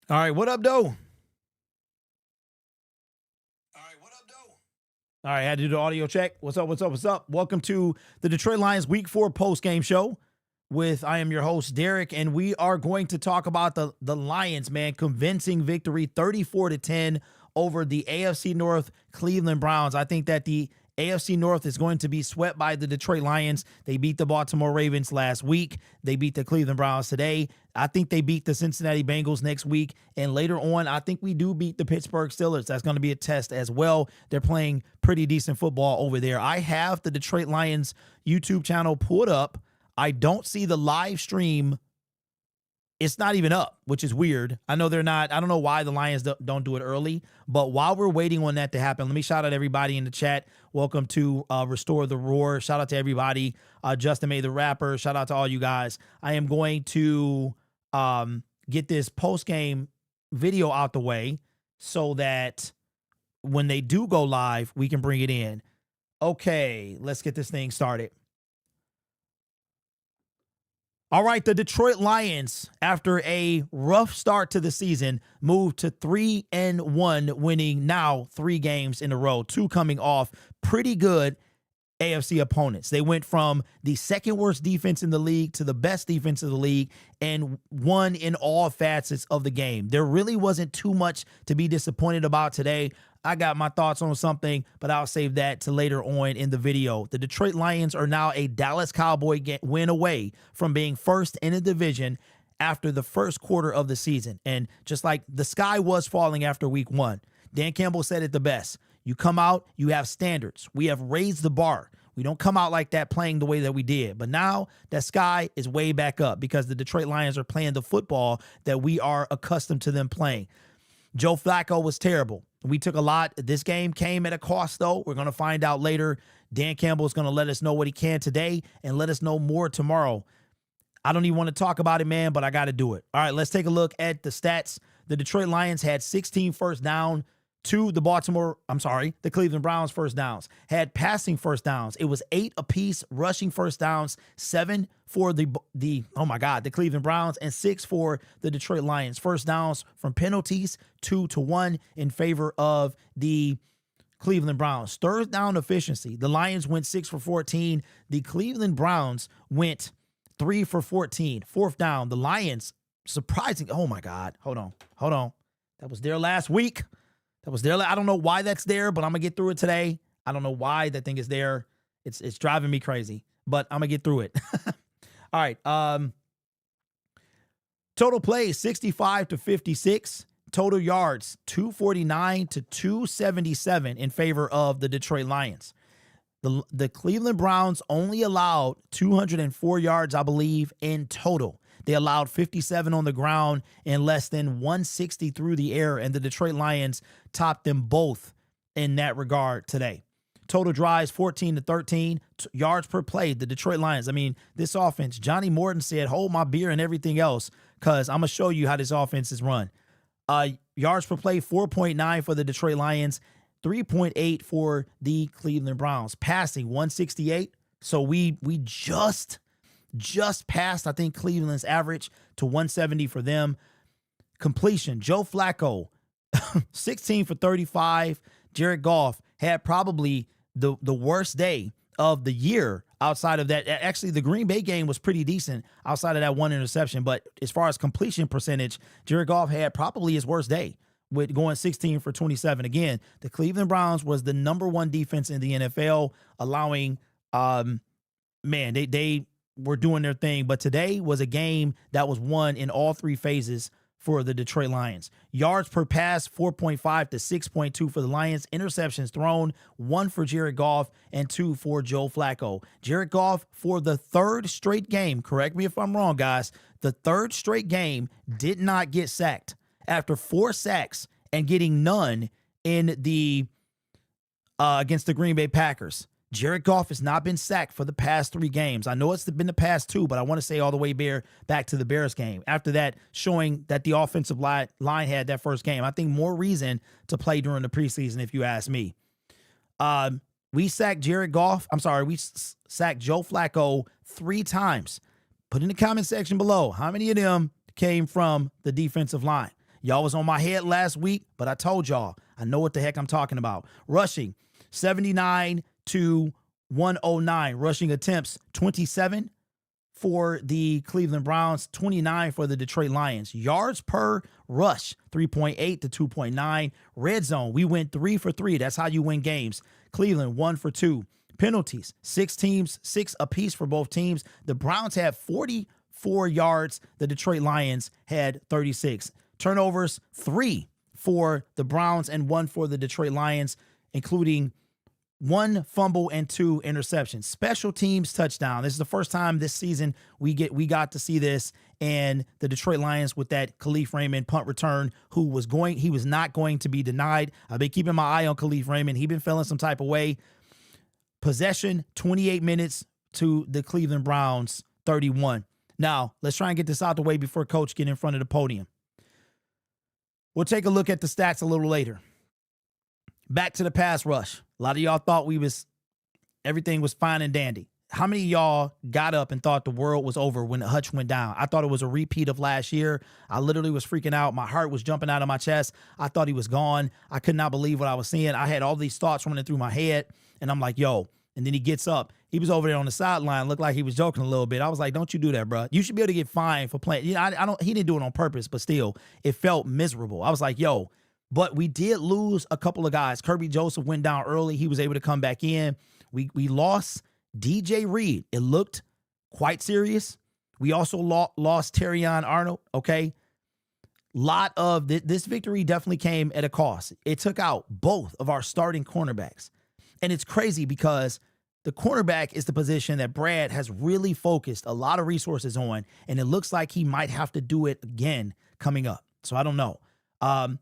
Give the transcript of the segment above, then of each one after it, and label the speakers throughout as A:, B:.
A: All right, what up, though? All right, had to do the audio check. What's up, what's up, what's up? Welcome to the Detroit Lions Week 4 post-game show with, I am your host, Derek, and we are going to talk about the Lions, man, convincing victory 34-10 over the AFC North Cleveland Browns. I think that the AFC North is going to be swept by the Detroit Lions. They beat the Baltimore Ravens last week. They beat the Cleveland Browns today. I think they beat the Cincinnati Bengals next week. And later on, I think we do beat the Pittsburgh Steelers. That's going to be a test as well. They're playing pretty decent football over there. I have the Detroit Lions YouTube channel pulled up. I don't see the live stream. It's not even up, which is weird. I know they're not. I don't know why the Lions don't do it early. But while we're waiting on that to happen, let me shout out everybody in the chat. Welcome to Restore the Roar. Shout out to everybody. Justin May the Rapper. Shout out to all you guys. I am going to get this post-game video out the way so that when they do go live, we can bring it in. Okay, let's get this thing started. All right, the Detroit Lions, after a rough start to the season, moved to 3-1, winning now 3 games in a row, 2 coming off pretty good AFC opponents. They went from the second worst defense in the league to the best defense of the league and won in all facets of the game. There really wasn't too much to be disappointed about today. I got my thoughts on something, but I'll save that to later on in the video. The Detroit Lions are now a Dallas Cowboy win away from being first in the division after the first quarter of the season. And just like the sky was falling after week 1, Dan Campbell said it the best. You come out, you have standards. We have raised the bar. We don't come out like that playing the way that we did. But now that sky is way back up because the Detroit Lions are playing the football that we are accustomed to them playing. Joe Flacco was terrible. We took a lot. This game came at a cost, though. We're going to find out later. Dan Campbell is going to let us know what he can today and let us know more tomorrow. I don't even want to talk about it, man, but I got to do it. All right, let's take a look at the stats. The Detroit Lions had 16 first down to the Cleveland Browns first downs. Had passing first downs. It was 8 apiece, rushing first downs, 7 for the Cleveland Browns, and 6 for the Detroit Lions. First downs from penalties, 2-1 in favor of the Cleveland Browns. Third down efficiency. The Lions went 6 for 14. The Cleveland Browns went 3 for 14. Fourth down. The Lions, surprising. Oh my God. Hold on. That was there last week. I don't know why that's there, but I'm going to get through it today. I don't know why that thing is there. It's driving me crazy, but I'm going to get through it. All right. Total plays, 65-56. Total yards, 249-277 in favor of the Detroit Lions. The Cleveland Browns only allowed 204 yards, I believe, in total. They allowed 57 on the ground and less than 160 through the air, and the Detroit Lions topped them both in that regard today. Total drives, 14-13. Yards per play, the Detroit Lions. I mean, this offense, Johnny Morton said, hold my beer and everything else because I'm going to show you how this offense is run. Yards per play, 4.9 for the Detroit Lions, 3.8 for the Cleveland Browns. Passing, 168. So we just passed, I think, Cleveland's average to 170 for them. Completion, Joe Flacco, 16 for 35. Jared Goff had probably the worst day of the year outside of that. Actually, the Green Bay game was pretty decent outside of that one interception. But as far as completion percentage, Jared Goff had probably his worst day with going 16 for 27. Again, the Cleveland Browns was the number 1 defense in the NFL, allowing, they were doing their thing. But today was a game that was won in all 3 phases for the Detroit Lions. Yards per pass, 4.5 to 6.2 for the Lions. Interceptions thrown, 1 for Jared Goff and 2 for Joe Flacco. Jared Goff, for the 3rd straight game, correct me if I'm wrong, guys, the 3rd straight game did not get sacked. After 4 sacks and getting none in the against the Green Bay Packers. Jared Goff has not been sacked for the past 3 games. I know it's been the past 2, but I want to say all the way back to the Bears game. After that, showing that the offensive line had that first game. I think more reason to play during the preseason, if you ask me. We sacked Jared Goff. We sacked Joe Flacco 3 times. Put in the comment section below how many of them came from the defensive line. Y'all was on my head last week, but I told y'all, I know what the heck I'm talking about. Rushing, 79 to 109. Rushing attempts, 27 for the Cleveland Browns, 29 for the Detroit Lions. Yards per rush, 3.8 to 2.9. Red zone, we went 3 for 3. That's how you win games. Cleveland, 1 for 2. Penalties, 6 teams, 6 apiece for both teams. The Browns had 44 yards. The Detroit Lions had 36. Turnovers, 3 for the Browns and 1 for the Detroit Lions, including 1 fumble and 2 interceptions. Special teams touchdown. This is the first time this season we got to see this. And the Detroit Lions with that Khalif Raymond punt return, he was not going to be denied. I've been keeping my eye on Khalif Raymond. He's been feeling some type of way. Possession, 28 minutes to the Cleveland Browns, 31. Now, let's try and get this out the way before Coach get in front of the podium. We'll take a look at the stats a little later. Back to the pass rush. A lot of y'all thought everything was fine and dandy. How many of y'all got up and thought the world was over when Hutch went down? I thought it was a repeat of last year. I literally was freaking out. My heart was jumping out of my chest. I thought he was gone. I could not believe what I was seeing. I had all these thoughts running through my head, and I'm like, yo. And then he gets up. He was over there on the sideline, looked like he was joking a little bit. I was like, don't you do that, bro. You should be able to get fined for playing. You know, he didn't do it on purpose, but still, it felt miserable. I was like, yo. But we did lose a couple of guys. Kirby Joseph went down early. He was able to come back in. We lost DJ Reed. It looked quite serious. We also lost Terrion Arnold, okay? Lot of this victory definitely came at a cost. It took out both of our starting cornerbacks. And it's crazy because the cornerback is the position that Brad has really focused a lot of resources on, and it looks like he might have to do it again coming up. So I don't know. I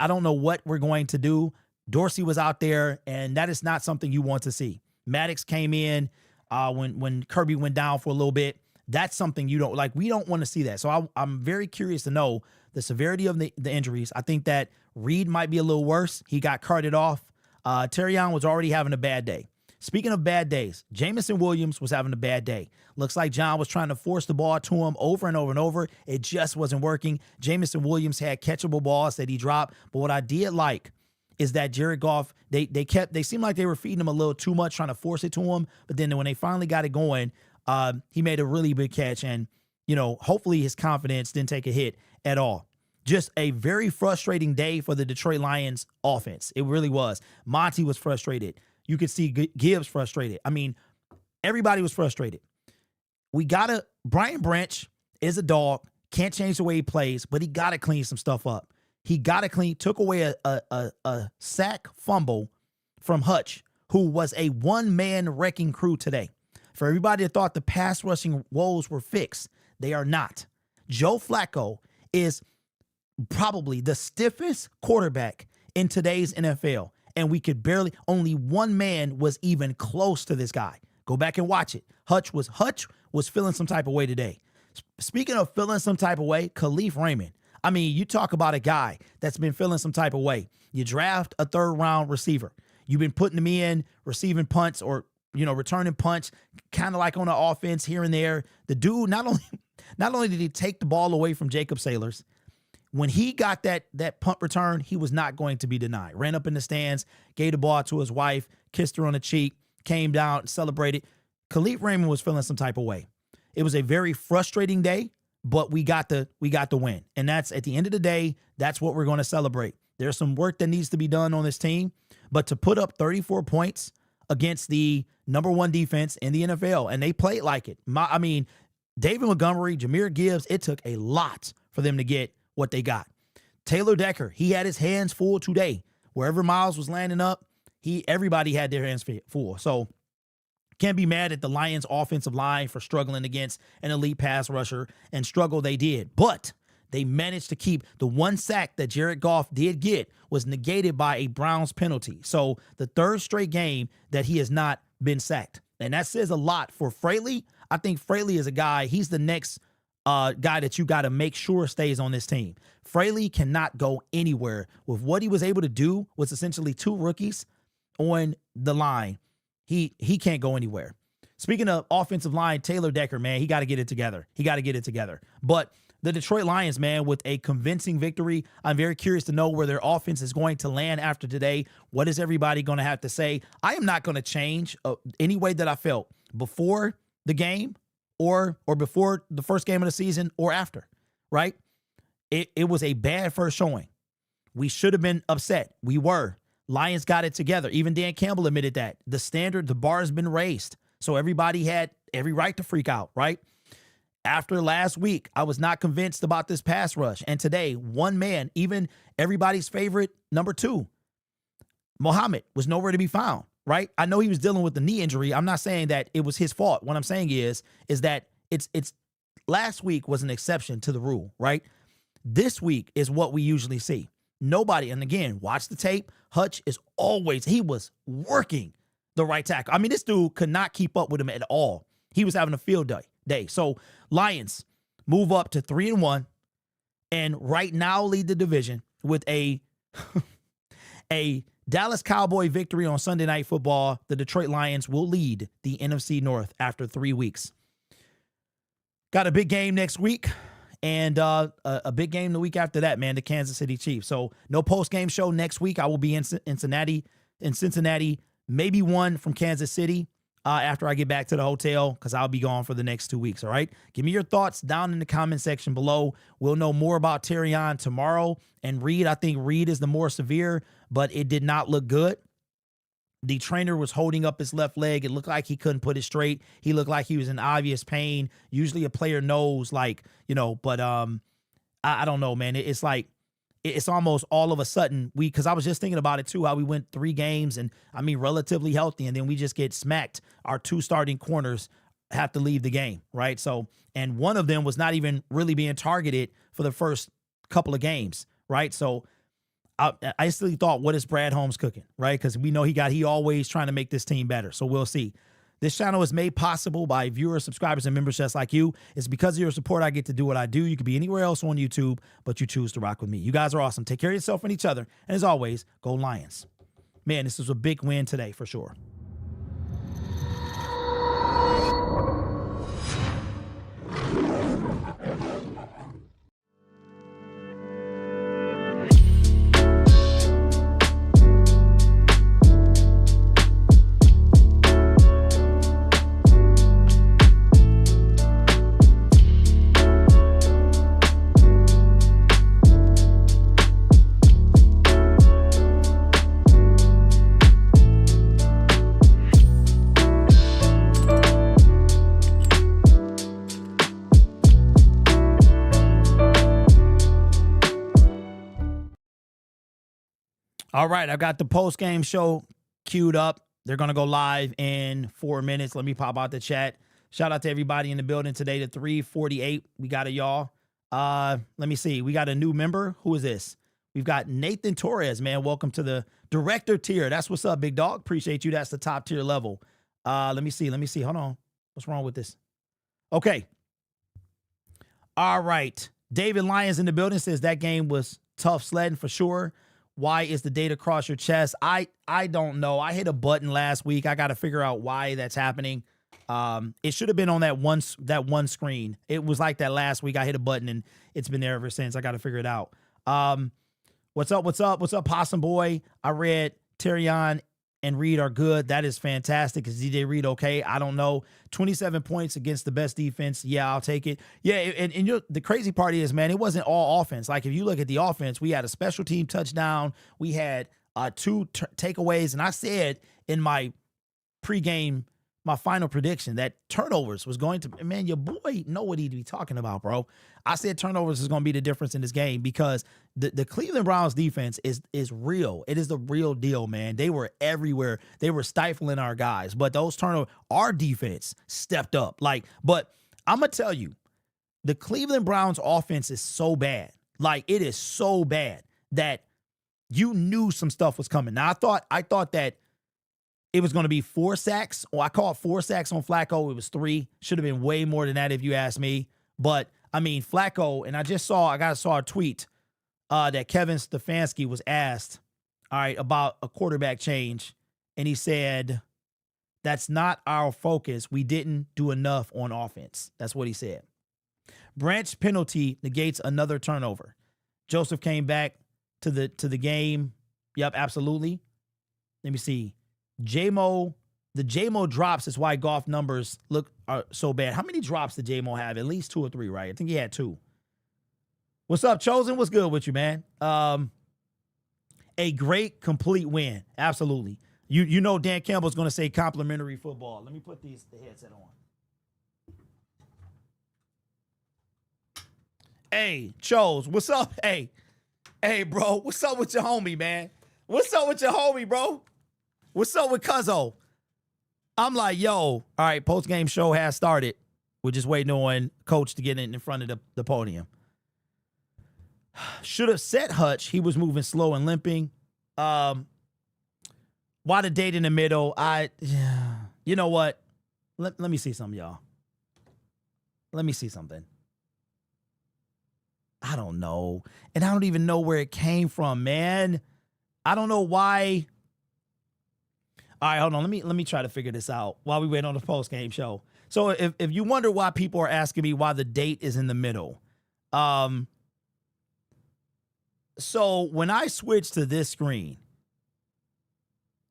A: don't know what we're going to do. Dorsey was out there, and that is not something you want to see. Maddox came in when Kirby went down for a little bit. That's something you don't like. We don't want to see that. So I'm very curious to know the severity of the injuries. I think that Reed might be a little worse. He got carted off. Terrion was already having a bad day. Speaking of bad days, Jamison Williams was having a bad day. Looks like John was trying to force the ball to him over and over and over. It just wasn't working. Jamison Williams had catchable balls that he dropped. But what I did like is that Jared Goff, they seemed like they were feeding him a little too much, trying to force it to him. But then when they finally got it going, he made a really big catch. And, hopefully his confidence didn't take a hit at all. Just a very frustrating day for the Detroit Lions offense. It really was. Monty was frustrated. You could see Gibbs frustrated. I mean, everybody was frustrated. Brian Branch is a dog, can't change the way he plays, but he got to clean some stuff up. Took away a sack fumble from Hutch, who was a one-man wrecking crew today. For everybody that thought the pass rushing woes were fixed, they are not. Joe Flacco is probably the stiffest quarterback in today's NFL. And only one man was even close to this guy. Go back and watch it. Hutch was feeling some type of way today. Speaking of feeling some type of way, Khalif Raymond. I mean, you talk about a guy that's been feeling some type of way. You draft a 3rd round receiver. You've been putting him in, receiving punts or, returning punts, kind of like on the offense here and there. The dude, not only did he take the ball away from Jacob Sailors, when he got that punt return, he was not going to be denied. Ran up in the stands, gave the ball to his wife, kissed her on the cheek, came down and celebrated. Khalif Raymond was feeling some type of way. It was a very frustrating day, but we got the win. And that's, at the end of the day, that's what we're going to celebrate. There's some work that needs to be done on this team, but to put up 34 points against the number 1 defense in the NFL, and they played like it. David Montgomery, Jahmyr Gibbs, it took a lot for them to get what they got. Taylor Decker, he had his hands full today. Wherever Miles was landing up, everybody had their hands full. So can't be mad at the Lions offensive line for struggling against an elite pass rusher, and struggle they did. But they managed to keep the 1 sack that Jared Goff did get was negated by a Browns penalty. So the 3rd straight game that he has not been sacked. And that says a lot for Fraley. I think Fraley is a guy, he's the next guy that you got to make sure stays on this team. Fraley cannot go anywhere. With what he was able to do was essentially 2 rookies on the line. He can't go anywhere. Speaking of offensive line, Taylor Decker, man, he got to get it together. But the Detroit Lions, man, with a convincing victory. I'm very curious to know where their offense is going to land after today. What is everybody going to have to say? I am not going to change any way that I felt before the game or before the first game of the season or after, right? It was a bad first showing. We should have been upset. We were. Lions got it together. Even Dan Campbell admitted that. The bar has been raised. So everybody had every right to freak out, right? After last week, I was not convinced about this pass rush. And today, one man, even everybody's favorite number 2, Muhammad, was nowhere to be found, right? I know he was dealing with the knee injury. I'm not saying that it was his fault. What I'm saying is that it's last week was an exception to the rule, right? This week is what we usually see. Nobody, and again, watch the tape. Hutch he was working the right tackle. I mean, this dude could not keep up with him at all. He was having a field day. So Lions move up to 3-1 and right now lead the division with a Dallas Cowboy victory on Sunday Night Football. The Detroit Lions will lead the NFC North after 3 weeks. Got a big game next week. And a big game the week after that, man, the Kansas City Chiefs. So no post-game show next week. I will be in Cincinnati, maybe one from Kansas City after I get back to the hotel because I'll be gone for the next 2 weeks, all right? Give me your thoughts down in the comment section below. We'll know more about Terrion tomorrow. And Reed, I think Reed is the more severe, but it did not look good. The trainer was holding up his left leg. It looked like he couldn't put it straight. He looked like he was in obvious pain. Usually a player knows, like, but I don't know, man. It's like, it's almost all of a sudden because I was just thinking about it too, how we went 3 games and I mean, relatively healthy. And then we just get smacked. Our 2 starting corners have to leave the game, right? So, and one of them was not even really being targeted for the first couple of games, right? So, I instantly thought, what is Brad Holmes cooking, right? Because we know he always trying to make this team better. So we'll see. This channel is made possible by viewers, subscribers, and members just like you. It's because of your support I get to do what I do. You could be anywhere else on YouTube, but you choose to rock with me. You guys are awesome. Take care of yourself and each other. And as always, go Lions. Man, this is a big win today for sure. All right, I've got the post-game show queued up. They're going to go live in 4 minutes. Let me pop out the chat. Shout out to everybody in the building today to 348. We got it, y'all. Let me see. We got a new member. Who is this? We've got Nathan Torres, man. Welcome to the director tier. That's what's up, big dog. Appreciate you. That's the top tier level. Let me see. Hold on. What's wrong with this? Okay. All right. David Lyons in the building says that game was tough sledding for sure. Why is the data across your chest? I don't know. I hit a button last week. I got to figure out why that's happening. It should have been on that one screen. It was like that last week. I hit a button and it's been there ever since. I got to figure it out. What's up, Possum Boy? I read Terrion and Reed are good. That is fantastic. Is DJ Reed okay? I don't know. 27 points against the best defense. Yeah, I'll take it. Yeah, and the crazy part is, man, it wasn't all offense. Like, if you look at the offense, we had a special team touchdown. We had 2 takeaways. And I said in my pregame, my final prediction, that turnovers was going to, man, your boy know what he'd be talking about, bro. I said turnovers is going to be the difference in this game because the Cleveland Browns defense is real. It is the real deal, man. They were everywhere. They were stifling our guys, but those turnovers, our defense stepped up. But I'm going to tell you, the Cleveland Browns offense is so bad. Like, it is so bad that you knew some stuff was coming. Now, I thought that it was going to be 4 sacks. Well, I called 4 sacks on Flacco. It was 3. Should have been way more than that if you ask me. But, I mean, Flacco, and I saw a tweet that Kevin Stefanski was asked, all right, about a quarterback change. And he said, that's not our focus. We didn't do enough on offense. That's what he said. Branch penalty negates another turnover. Joseph came back to the game. Yep, absolutely. Let me see. JMO, the JMO drops is why golf numbers are so bad. How many drops did JMO have? At least 2 or 3, right? I think he had 2. What's up, Chosen? What's good with you, man? A great complete win. Absolutely. You know Dan Campbell's going to say complimentary football. Let me put the headset on. Hey, Chose, what's up? Hey, bro, what's up with your homie, man? What's up with your homie, bro? What's up with Cuzzo? I'm like, yo, all right, post-game show has started. We're just waiting on Coach to get in front of the podium. Should have set Hutch. He was moving slow and limping. Why the date in the middle? You know what? Let me see something, y'all. Let me see something. I don't know. And I don't even know where it came from, man. I don't know why. All right, hold on. Let me try to figure this out while we wait on the post-game show. So if you wonder why people are asking me why the date is in the middle, so when I switch to this screen,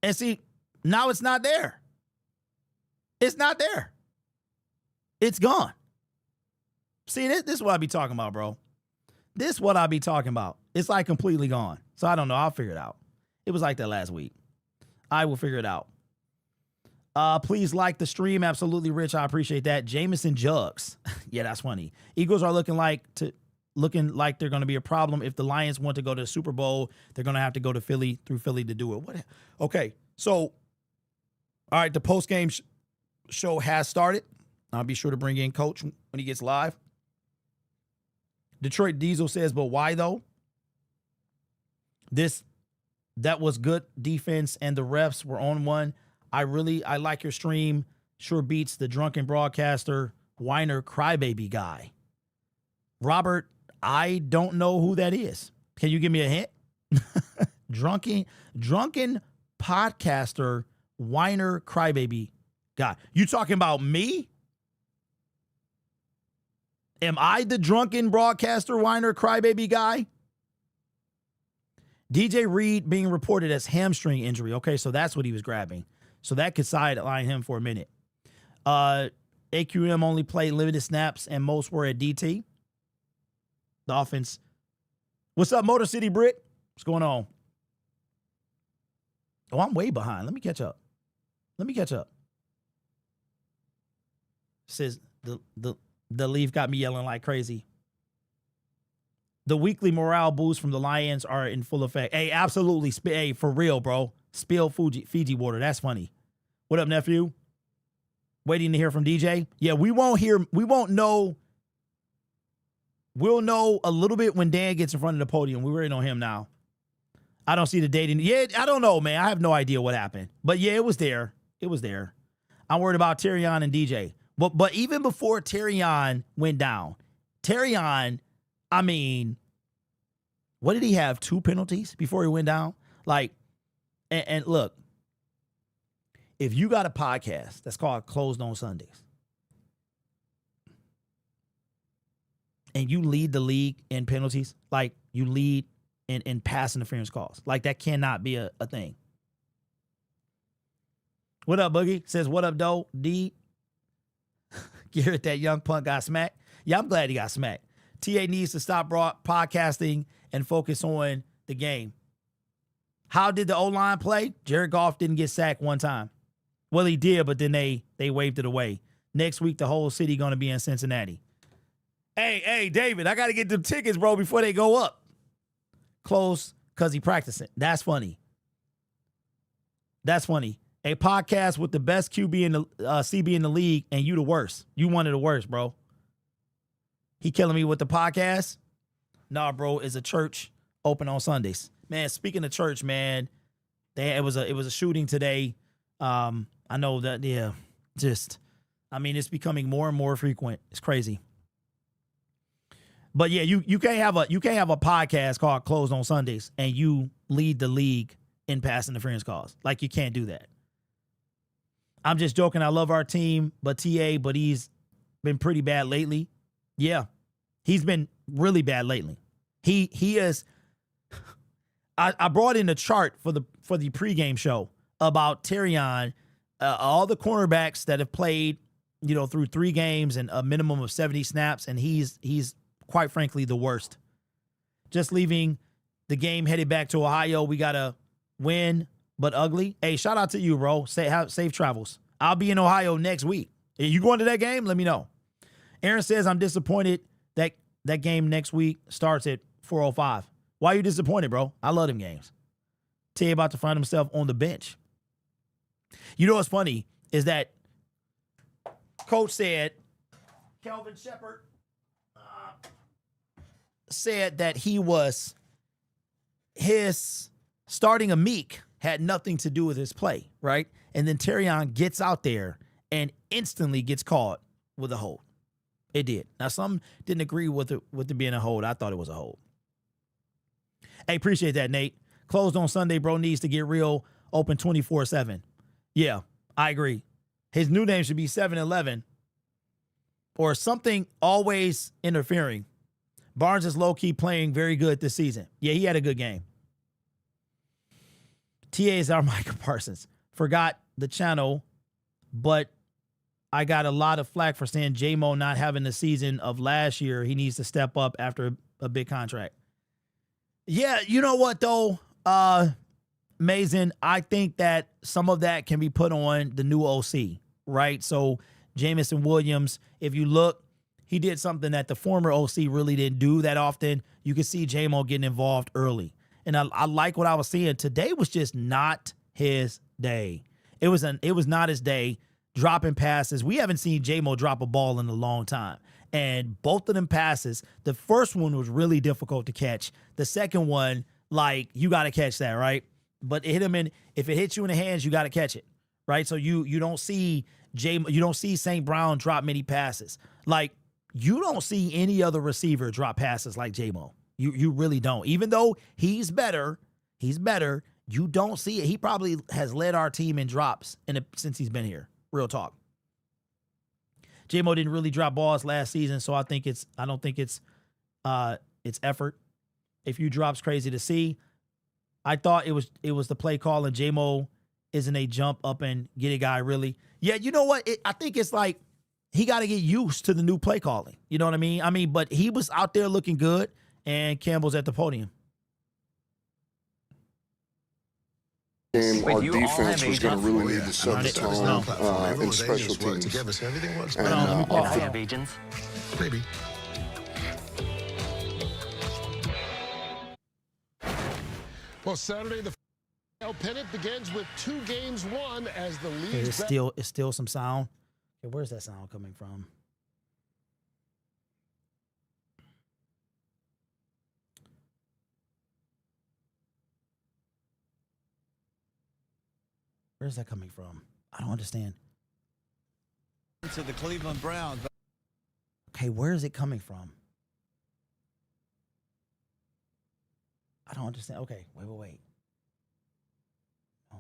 A: and see, now it's not there. It's not there. It's gone. See, this is what I be talking about, bro. This is what I be talking about. It's like completely gone. So I don't know. I'll figure it out. It was like that last week. I will figure it out. Please like the stream. Absolutely, Rich. I appreciate that. Jameson Jugs. Yeah, that's funny. Eagles are looking like they're going to be a problem. If the Lions want to go to the Super Bowl, they're going to have to go to Philly through Philly to do it. What? Okay, so, all right, the post-game show has started. I'll be sure to bring in Coach when he gets live. Detroit Diesel says, but why though? That was good defense and the refs were on one. I like your stream. Sure beats the drunken broadcaster, whiner crybaby guy. Robert, I don't know who that is. Can you give me a hint? Drunken podcaster, whiner crybaby guy. You talking about me? Am I the drunken broadcaster, whiner crybaby guy? DJ Reed being reported as hamstring injury. Okay, so that's what he was grabbing. So that could sideline him for a minute. AQM only played limited snaps and most were at DT. The offense. What's up, Motor City Brick? What's going on? Oh, I'm way behind. Let me catch up. Says the leaf got me yelling like crazy. The weekly morale boosts from the Lions are in full effect. Hey, absolutely. Hey, for real, bro. Spill Fiji water. That's funny. What up, nephew? Waiting to hear from DJ. Yeah, we won't know. We'll know a little bit when Dan gets in front of the podium. We're waiting on him now. I don't see the dating. Yeah, I don't know, man. I have no idea what happened. But yeah, it was there. I'm worried about Terrion and DJ. But even before Terrion went down, I mean, what did he have? 2 penalties before he went down? Like, and look, if you got a podcast that's called Closed on Sundays, and you lead the league in penalties, like you lead in pass interference calls, like that cannot be a thing. What up, Boogie? Says, what up, Doe? D. Garrett, that young punk got smacked. Yeah, I'm glad he got smacked. TA needs to stop podcasting and focus on the game. How did the O-line play? Jared Goff didn't get sacked one time. Well, he did, but then they waved it away. Next week, the whole city going to be in Cincinnati. Hey, David, I got to get them tickets, bro, before they go up. Close because he practicing. That's funny. A podcast with the best QB in the CB in the league, and you the worst. You one of the worst, bro. He killing me with the podcast. Nah, bro, it's a church open on Sundays. Man, speaking of church, man, it was a shooting today. I know that, yeah, it's becoming more and more frequent. It's crazy. But yeah, you can't have a podcast called Closed on Sundays and you lead the league in pass interference calls. Like, you can't do that. I'm just joking. I love our team, but he's been pretty bad lately. Yeah, He's been really bad lately. He is. I brought in a chart for the pregame show about Terrion, all the cornerbacks that have played, through 3 games and a minimum of 70 snaps, and he's quite frankly the worst. Just leaving the game headed back to Ohio, we got to win, but ugly. Hey, shout out to you, bro. Safe travels. I'll be in Ohio next week. Are you going to that game? Let me know. Aaron says, I'm disappointed that game next week starts at 4:05. Why are you disappointed, bro? I love them games. Tay about to find himself on the bench. You know what's funny is that Coach said, Kelvin Shepard said that his starting a Meek had nothing to do with his play, right? And then Terrion gets out there and instantly gets caught with a hold. It did. Now, some didn't agree with it being a hold. I thought it was a hold. Hey, appreciate that, Nate. Closed on Sunday, bro, needs to get real, open 24/7. Yeah, I agree. His new name should be 7-11 or something always interfering. Barnes is low-key playing very good this season. Yeah, he had a good game. TA is our Micah Parsons. Forgot the channel, but I got a lot of flack for saying J-Mo not having the season of last year. He needs to step up after a big contract. Yeah, you know what, though, Mason, I think that some of that can be put on the new OC, right? So Jamison Williams, if you look, he did something that the former OC really didn't do that often. You can see J-Mo getting involved early. And I like what I was seeing. Today was just not his day. It was not his day. Dropping passes. We haven't seen J-Mo drop a ball in a long time. And both of them passes, the first one was really difficult to catch. The second one, like, you got to catch that, right? But it hit him if it hits you in the hands, you got to catch it, right? So you don't see St. Brown drop many passes. Like, you don't see any other receiver drop passes like J-Mo. You really don't. Even though he's better, you don't see it. He probably has led our team in drops since he's been here. Real talk. J-Mo didn't really drop balls last season, so I don't think it's effort. If you drop's crazy to see. I thought it was the play call, and J-Mo isn't a jump up and get a guy really. Yeah, you know what? I think it's like he got to get used to the new play calling. You know what I mean? But he was out there looking good, and Campbell's at the podium.
B: Our defense was going to really need to set the tone in special teams. And
C: Maybe. Well, Saturday, the pennant begins with 2 games won as the league.
A: It's still some sound. Okay, where's that sound coming from? Where's that coming from? I don't understand.
D: To the Cleveland Browns.
A: Okay, where is it coming from? I don't understand. Okay, wait. No,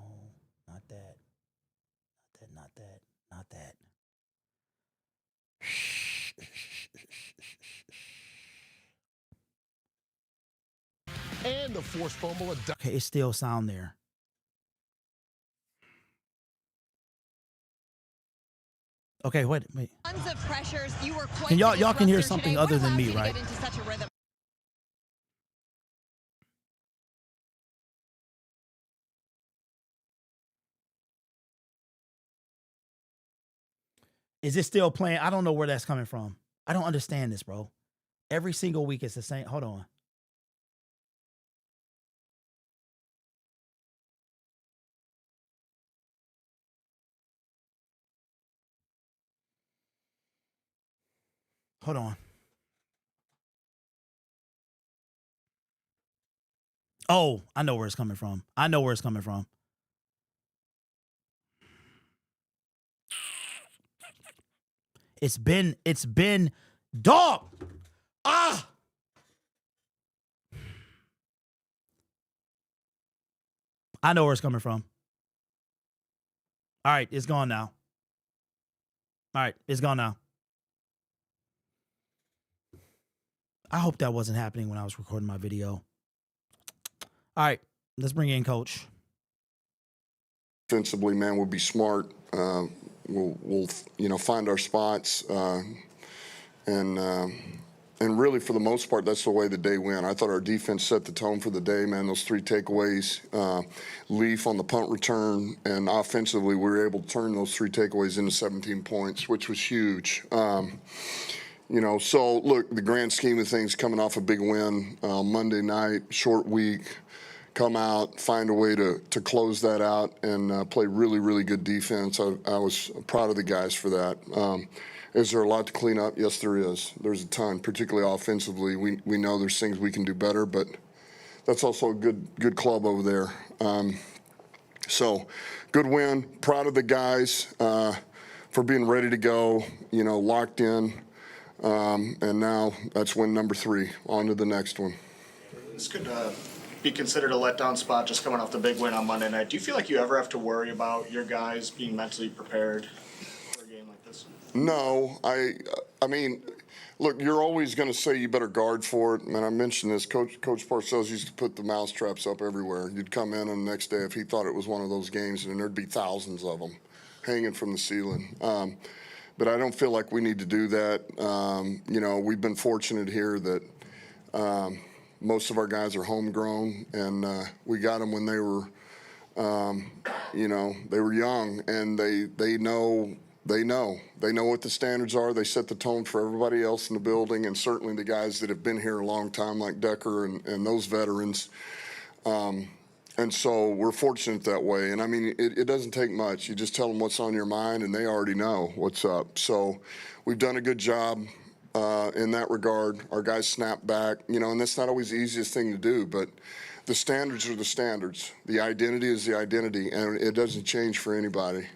A: not that. Not that.
C: And the forced fumble.
A: Okay, it's still sound there. Okay, wait.
E: Tons of pressures. You were quite
A: can y'all can hear something today. Other than me, right? Is it still playing? I don't know where that's coming from. I don't understand this, bro. Every single week it's the same. Hold on. Hold on. Oh, I know where it's coming from. It's been dog. Ah. I know where it's coming from. All right, it's gone now. I hope that wasn't happening when I was recording my video. All right, let's bring in Coach.
B: Offensively, man, we'll be smart. We'll find our spots, and really, for the most part, that's the way the day went. I thought our defense set the tone for the day, man. Those 3 takeaways, Leaf on the punt return, and offensively, we were able to turn those 3 takeaways into 17 points, which was huge. So look, the grand scheme of things, coming off a big win Monday night, short week, come out, find a way to close that out, and play really, really good defense. I was proud of the guys for that. Is there a lot to clean up? Yes, there is. There's a ton, particularly offensively. We know there's things we can do better, but that's also a good club over there. So good win. Proud of the guys for being ready to go, locked in. And now that's win number 3. On to the next one.
F: This could be considered a letdown spot just coming off the big win on Monday night. Do you feel like you ever have to worry about your guys being mentally prepared for a game like this?
B: No, I mean, look, you're always going to say you better guard for it. And I mentioned this. Coach Parcells used to put the mouse traps up everywhere. You'd come in, and the next day, if he thought it was one of those games, and there'd be thousands of them hanging from the ceiling. But I don't feel like we need to do that. We've been fortunate here that most of our guys are homegrown, and we got them when they were, they were young, and they know what the standards are. They set the tone for everybody else in the building, and certainly the guys that have been here a long time, like Decker and those veterans. And so we're fortunate that way. And I mean, it doesn't take much. You just tell them what's on your mind, and they already know what's up. So we've done a good job in that regard. Our guys snap back, and that's not always the easiest thing to do, but the standards are the standards. The identity is the identity, and it doesn't change for anybody.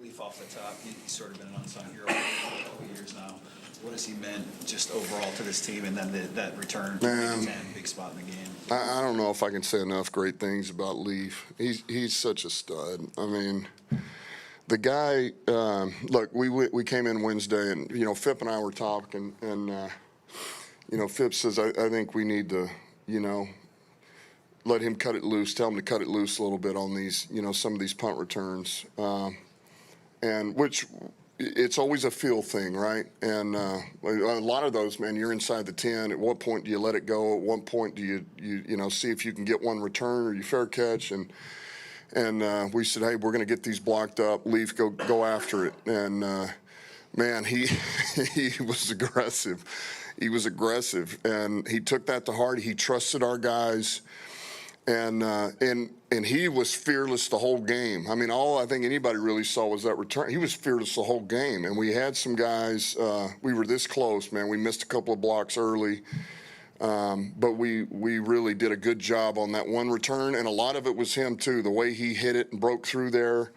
D: Leaf off the top, he's sort of been an unsung hero for a couple of years now. What has he meant just overall to this team, and then that return to the 10, big spot in the game?
B: I don't know if I can say enough great things about Leaf. He's such a stud. I mean, the guy. Look, we came in Wednesday, and Phip and I were talking, and Phip says I think we need to let him cut it loose. Tell him to cut it loose a little bit on these some of these punt returns, and which. It's always a feel thing, right? And a lot of those, man, you're inside the 10. At what point do you let it go? At what point do you see if you can get one return or you fair catch? And we said, hey, we're going to get these blocked up. Leaf, go after it. And man, he was aggressive. He was aggressive, and he took that to heart. He trusted our guys. And he was fearless the whole game. I mean, all I think anybody really saw was that return. He was fearless the whole game. And we had some guys, we were this close, man. We missed a couple of blocks early. But we really did a good job on that one return. And a lot of it was him, too, the way he hit it and broke through there.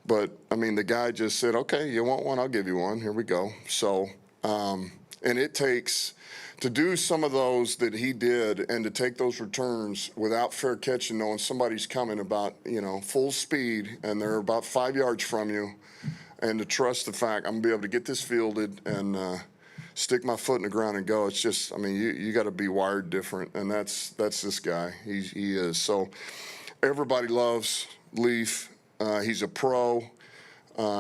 B: But, I mean, the guy just said, okay, you want one? I'll give you one. Here we go. So, and it takes... to do some of those that he did and to take those returns without fair catching, knowing somebody's coming about, full speed and they're about 5 yards from you, and to trust the fact I'm going to be able to get this fielded and stick my foot in the ground and go. It's just, I mean, you got to be wired different, and that's this guy. He is. So everybody loves Leaf. He's a pro.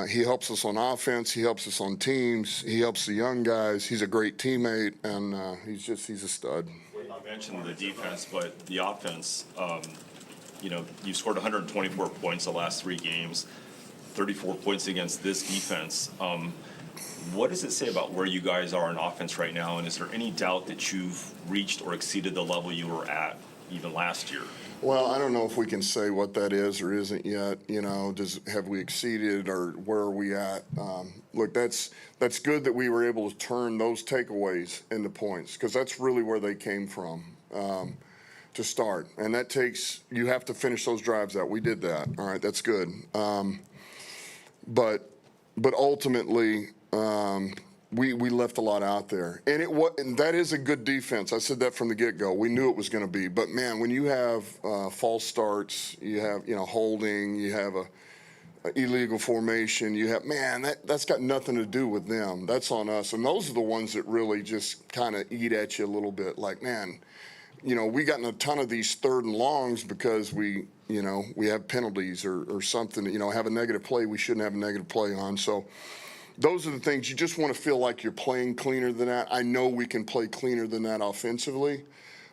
B: He helps us on offense. He helps us on teams. He helps the young guys. He's a great teammate, and he's a stud.
G: I mentioned the defense, but the offense, you scored 124 points the last 3 games, 34 points against this defense. What does it say about where you guys are in offense right now, and is there any doubt that you've reached or exceeded the level you were at even last year?
B: Well, I don't know if we can say what that is or isn't yet. Have we exceeded, or where are we at? Look, that's good that we were able to turn those takeaways into points, because that's really where they came from to start. And that takes, you have to finish those drives out. We did that. All right, that's good. But ultimately, we left a lot out there, and that is a good defense. I said that from the get-go. We knew it was going to be, but man, when you have false starts, you have holding, you have illegal formation. You have, man, that's got nothing to do with them. That's on us. And those are the ones that really just kind of eat at you a little bit. Like, man, we got in a ton of these 3rd and longs because we have penalties or something, have a negative play we shouldn't have a negative play on. So those are the things you just want to feel like you're playing cleaner than that. I know we can play cleaner than that offensively,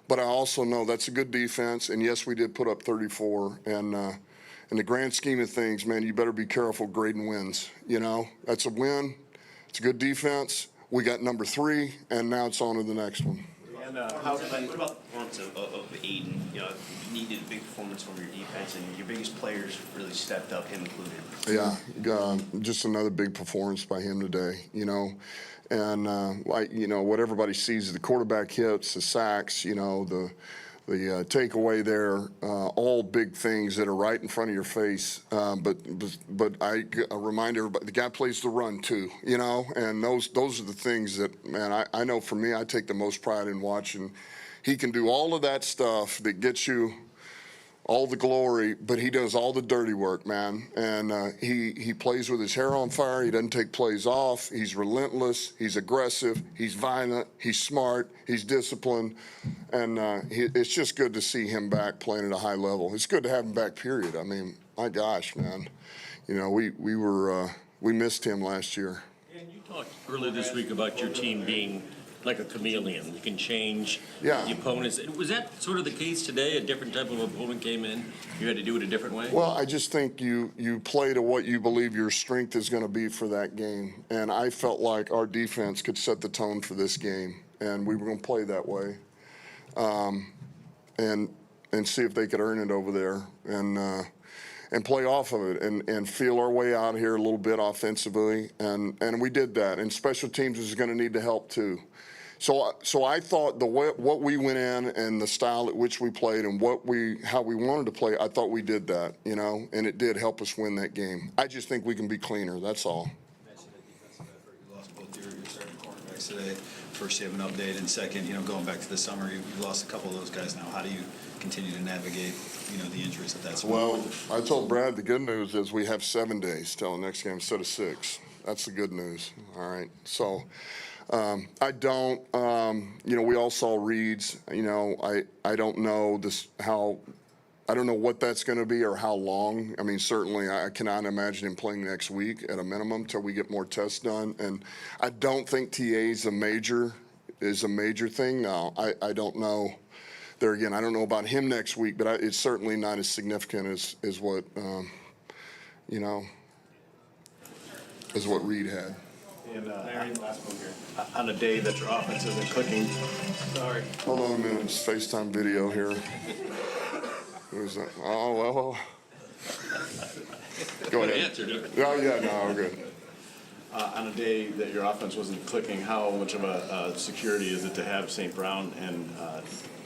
B: but I also know that's a good defense. And yes, we did put up 34. And in the grand scheme of things, man, you better be careful grading wins. That's a win. It's a good defense. We got number 3, and now it's on to the next one.
H: And what about the performance of Aiden? You needed a big performance from your defense, and your biggest players really stepped up, him included.
B: Yeah, just another big performance by him today, And what everybody sees, the quarterback hits, the sacks, the takeaway there, all big things that are right in front of your face. But I remind everybody, the guy plays the run too, and those are the things that, man, I know for me, I take the most pride in watching. He can do all of that stuff that gets you all the glory, but he does all the dirty work, man. And he plays with his hair on fire. He doesn't take plays off. He's relentless. He's aggressive. He's violent. He's smart. He's disciplined. And it's just good to see him back playing at a high level. It's good to have him back, period. I mean, my gosh, man. We missed him last year.
I: And you talked earlier this week about your team being like a chameleon. You can change the opponents. Was that sort of the case today? A different type of opponent came in? You had to do it a different way?
B: Well, I just think you play to what you believe your strength is going to be for that game. And I felt like our defense could set the tone for this game. And we were going to play that way. And see if they could earn it over there. And play off of it and feel our way out here a little bit offensively. And we did that. And special teams is going to need the help too. So I thought what we went in and the style at which we played and how we wanted to play, I thought we did that, and it did help us win that game. I just think we can be cleaner. That's all.
D: You mentioned the defensive effort. You lost both your starting cornerbacks today. First, you have an update, and second, going back to the summer, you lost a couple of those guys now. How do you continue to navigate, the injuries that's
B: well, I told Brad the good news is we have 7 days till the next game instead of 6. That's the good news. All right. So I don't, we all saw Reed's, I don't know I don't know what that's going to be or how long. I mean, certainly I cannot imagine him playing next week at a minimum till we get more tests done. And I don't think TA is a major thing. Now, I don't know. There again, I don't know about him next week, but it's certainly not as significant as what, as what Reed had.
H: And last one here. On a day that your offense isn't clicking. Sorry.
B: Hold on a minute. It's FaceTime video here. Who's that? Oh, well. Go ahead. Oh, yeah, no, we're good.
H: On a day that your offense wasn't clicking, how much of a security is it to have St. Brown and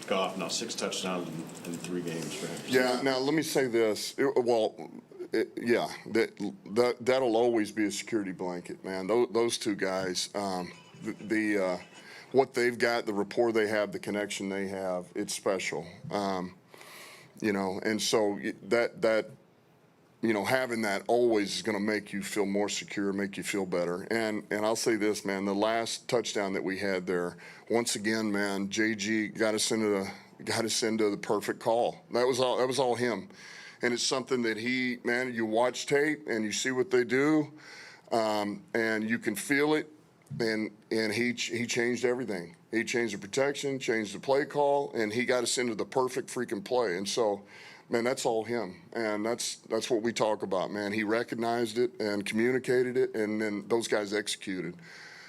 H: Goff now 6 touchdowns in 3 games for him?
B: Yeah, now let me say this. That'll always be a security blanket, man. Those 2 guys, what they've got, the rapport they have, the connection they have, it's special. And so that having that always is going to make you feel more secure, make you feel better. And I'll say this, man, the last touchdown that we had there, once again, man, JG got us into the perfect call. That was all him. And it's something that you watch tape and you see what they do, and you can feel it. And he changed everything. He changed the protection, changed the play call, and he got us into the perfect freaking play. And so, man, that's all him. And that's what we talk about, man. He recognized it and communicated it, and then those guys executed.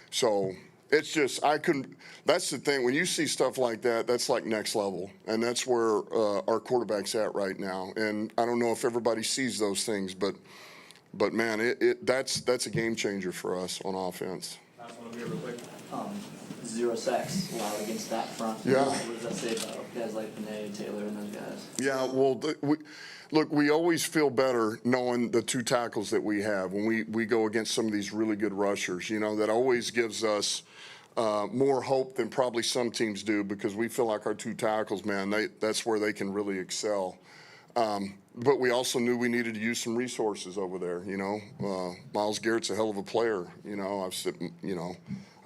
B: So it's just, that's the thing. When you see stuff like that, that's like next level. And that's where our quarterback's at right now. And I don't know if everybody sees those things, but man, that's a game changer for us on offense.
H: Last one over here real quick.
J: 0 sacks allowed against that front.
B: Yeah.
J: What does that say about guys like Panay, Taylor, and those guys?
B: Yeah, well, we always feel better knowing the 2 tackles that we have when we go against some of these really good rushers. That always gives us more hope than probably some teams do, because we feel like our 2 tackles, man, that's where they can really excel. But we also knew we needed to use some resources over there. You know, Myles Garrett's a hell of a player. You know,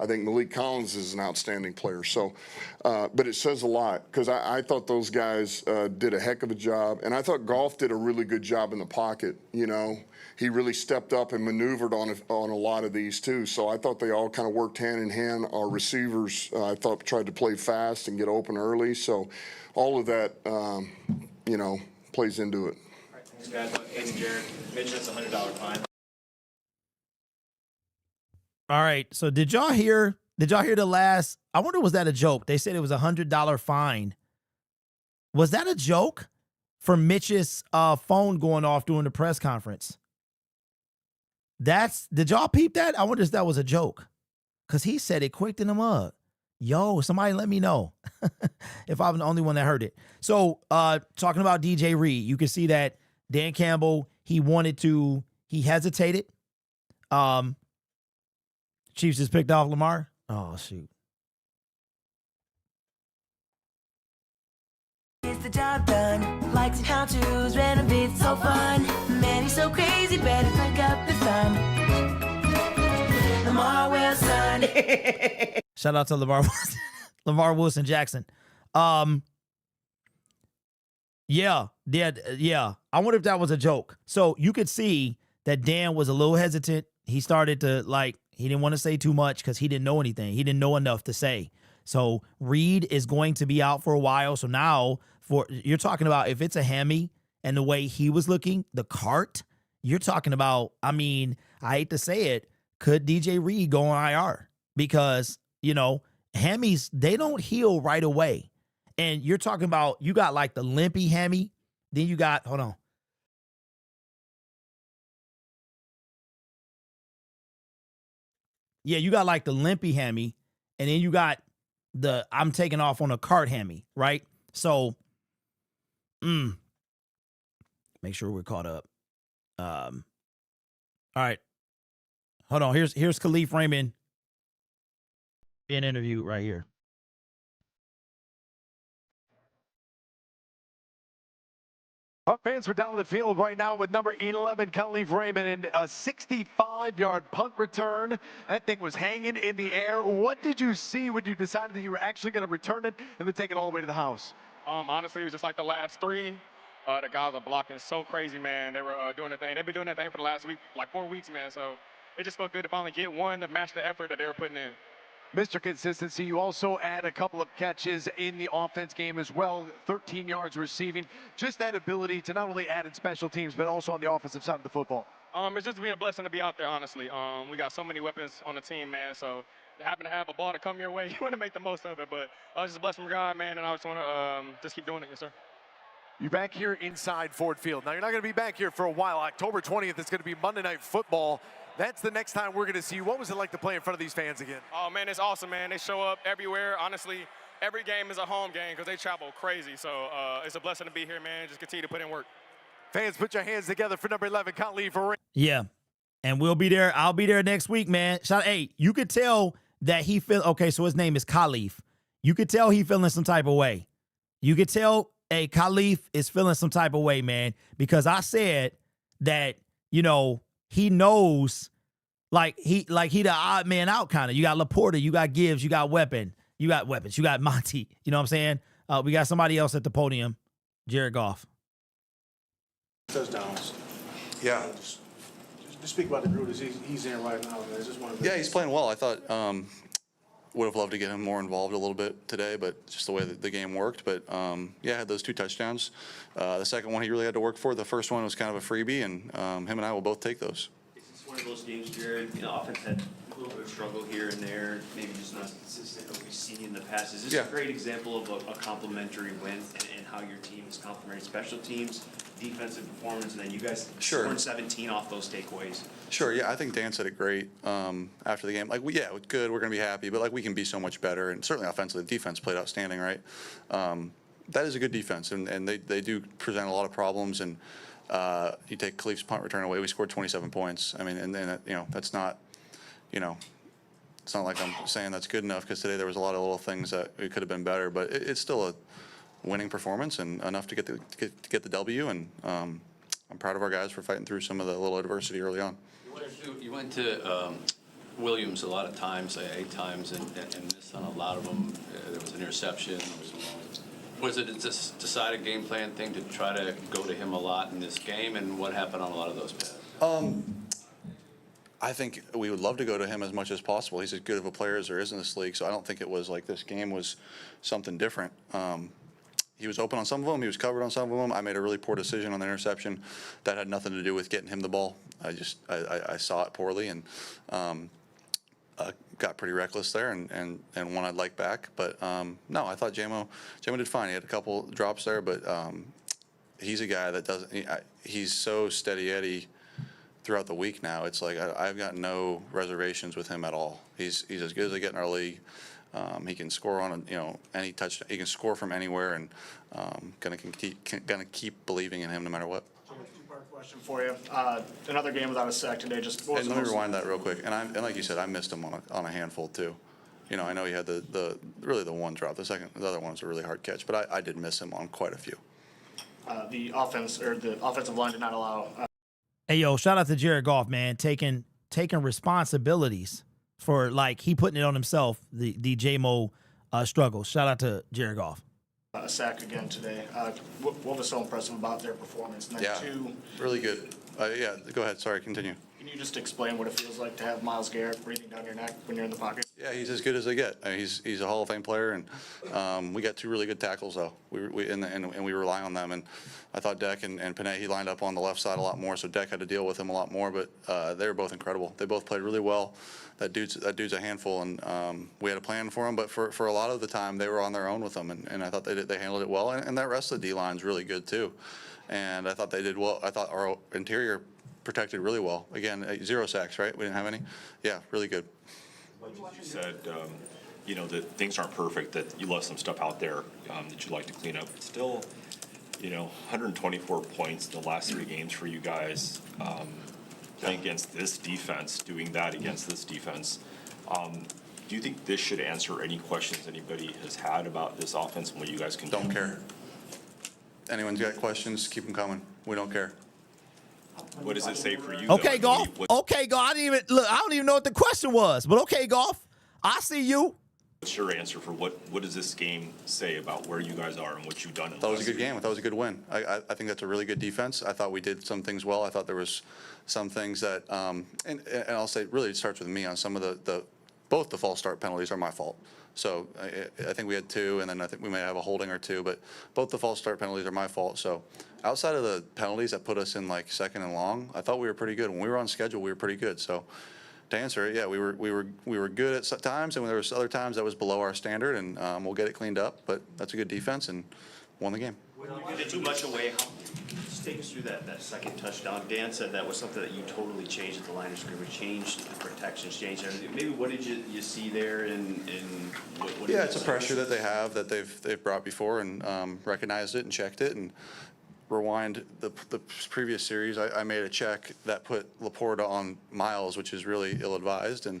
B: I think Malik Collins is an outstanding player. So, but it says a lot because I thought those guys did a heck of a job, and I thought Goff did a really good job in the pocket. You know, he really stepped up and maneuvered on a lot of these too. So I thought they all kind of worked hand in hand. Our receivers, I thought, tried to play fast and get open early. So all of that, you know, plays into it.
K: All right, thanks, guys. Thanks, Jared. Mitch, that's a $100 fine.
A: All right. So did y'all hear the last? I wonder, was that a joke? They said it was a $100 fine. Was that a joke for Mitch's phone going off during the press conference? Did y'all peep that? I wonder if that was a joke. Because he said it quick in the mug. Yo, somebody let me know if I'm the only one that heard it. So talking about DJ Reed, you can see that Dan Campbell, he hesitated. Chiefs just picked off Lamar. Oh, shoot.
L: It's the job done. Likes and how to's, renovate, so fun. Man, he's so crazy, better pick up the fun. Lamar Wilson.
A: Shout out to Lamar Wilson Jackson. Yeah. I wonder if that was a joke. So you could see that Dan was a little hesitant. He started to he didn't want to say too much because he didn't know anything. He didn't know enough to say. So Reed is going to be out for a while. So now you're talking about if it's a hammy and the way he was looking, the cart, you're talking about, I mean, I hate to say it, could DJ Reed go on IR? Because, you know, hammies, they don't heal right away. And you're talking about, you got like the limpy hammy. Then you got, hold on. Yeah, you got like the limpy hammy. And then you got the, I'm taking off on a cart hammy, right? So, make sure we're caught up. All right. Hold on. Here's Khalif Raymond being interviewed right here.
M: Our fans are down the field right now with number 11, Khalif Raymond, and a 65-yard punt return. That thing was hanging in the air. What did you see when you decided that you were actually going to return it and then take it all the way to the house?
N: Honestly, it was just like the last three. The guys are blocking so crazy, man. They were doing their thing. They've been doing that thing for the last week, like 4 weeks, man. So it just felt good to finally get one to match the effort that they were putting in.
M: Mr. Consistency, you also add a couple of catches in the offense game as well, 13 yards receiving. Just that ability to not only add in special teams, but also on the offensive side of the football.
N: It's just been a blessing to be out there, honestly. We got so many weapons on the team, man. So to happen to have a ball to come your way, you want to make the most of it. But I was just blessed from God, man, and I just want to just keep doing it, yes, sir.
M: You're back here inside Ford Field. Now, you're not going to be back here for a while. October 20th, it's going to be Monday Night Football. That's the next time we're going to see you. What was it like to play in front of these fans again?
N: Oh, man, it's awesome, man. They show up everywhere. Honestly, every game is a home game because they travel crazy. So it's a blessing to be here, man. Just continue to put in work.
M: Fans, put your hands together for number 11, Khalif Raymond.
A: Yeah, and we'll be there. I'll be there next week, man. Hey, you could tell that he okay, so his name is Khalif. You could tell he feeling some type of way. You could tell, hey, Khalif is feeling some type of way, man, because I said that, you know, he knows, he the odd man out kind of. You got Laporta, you got Gibbs, you got weapons, you got Monty. You know what I'm saying? We got somebody else at the podium, Jared Goff.
O: Touchdowns.
P: Yeah.
O: Just speak about the group as he's in right now, man.
P: Yeah, he's playing well. I thought would have loved to get him more involved a little bit today, but just the way that the game worked. But yeah, had those 2 touchdowns. The second one he really had to work for. The first one was kind of a freebie, and him and I will both take those.
Q: It's one of those games, Jared. You know, offense had a little bit of struggle here and there, maybe just not as consistent as we've seen in the past. Is this a great example of a complementary win and how your team is complementing special teams, defensive performance, and then you guys scoring 17 off those takeaways?
P: Sure, yeah, I think Dan said it great after the game. It was good, we're going to be happy, but we can be so much better, and certainly offensively, the defense played outstanding, right? That is a good defense, and they do present a lot of problems, and you take Khalif's punt return away, we scored 27 points. I mean, and that's not, it's not like I'm saying that's good enough, because today there was a lot of little things that it could have been better, but it's still winning performance and enough to get the W. And I'm proud of our guys for fighting through some of the little adversity early on.
R: You went to Williams a lot of times, 8 times, and missed on a lot of them. There was an interception. Was it a decided game plan thing to try to go to him a lot in this game, and what happened on a lot of those passes?
P: I think we would love to go to him as much as possible. He's as good of a player as there is in this league, so I don't think it was like this game was something different. He was open on some of them. He was covered on some of them. I made a really poor decision on the interception. That had nothing to do with getting him the ball. I saw it poorly and got pretty reckless there and one I'd like back. But no, I thought Jamo did fine. He had a couple drops there, but he's a guy that doesn't. He's so steady Eddie throughout the week now. It's like I've got no reservations with him at all. He's as good as they get in our league. He can score on any touch. He can score from anywhere, and gonna keep believing in him no matter what.
F: Two-part question for you. Another game without a sack today. Just what was
P: let me rewind that real quick. And like you said, I missed him on a handful too. I know he had the one drop. The other one was a really hard catch, but I did miss him on quite a few.
F: The offensive line did not allow.
A: Hey, yo, shout out to Jared Goff, man, taking responsibilities for, like, he putting it on himself, the JMO struggle. Shout out to Jared Goff.
F: A sack again today. What was so impressive about their performance? And then
P: Really good. Yeah, go ahead. Sorry, continue.
F: Can you just explain what it feels like to have Myles Garrett breathing down your neck when you're in the pocket?
P: Yeah, he's as good as they get. I mean, he's a Hall of Fame player, and we got 2 really good tackles though. And we rely on them. And I thought Deck and Panay, he lined up on the left side a lot more, so Deck had to deal with him a lot more. But they were both incredible. They both played really well. That dude's a handful, and we had a plan for him. But for a lot of the time, they were on their own with him, and I thought they handled it well. And that rest of the D line's really good too. And I thought they did well. I thought our interior protected really well. Again, 0 sacks, right? We didn't have any? Yeah, really good.
G: You said, that things aren't perfect, that you left some stuff out there that you'd like to clean up. Still, 124 points in the last 3 games for you guys, playing against this defense, doing that against this defense. Do you think this should answer any questions anybody has had about this offense and what you guys can do?
P: Don't care. Anyone's got questions, keep them coming. We don't care.
G: What does it say for you?
A: Okay, Goff. Okay, Goff. I don't even know what the question was. But okay, Goff. I see you.
G: What's your answer for what does this game say about where you guys are and what you've done?
P: That was a good game. I thought it was a good win. I think that's a really good defense. I thought we did some things well. I thought there was some things that, and I'll say, really, it starts with me on some of both the false start penalties are my fault. So I think we had 2, and then I think we may have a holding or 2, but both the false start penalties are my fault. So outside of the penalties that put us in like 2nd and long, I thought we were pretty good. When we were on schedule, we were pretty good. So to answer it, yeah, we were good at times, and there was other times that was below our standard, and we'll get it cleaned up. But that's a good defense, and won the game.
Q: When you get too much away, just take us through that second touchdown. Dan said that was something that you totally changed at the line of scrimmage, changed the protections, changed everything. Maybe what did you see there, and what
P: yeah, it's a pressure that they have that they've brought before, and recognized it and checked it. And rewind the previous series, I made a check that put Laporta on Myles, which is really ill-advised, and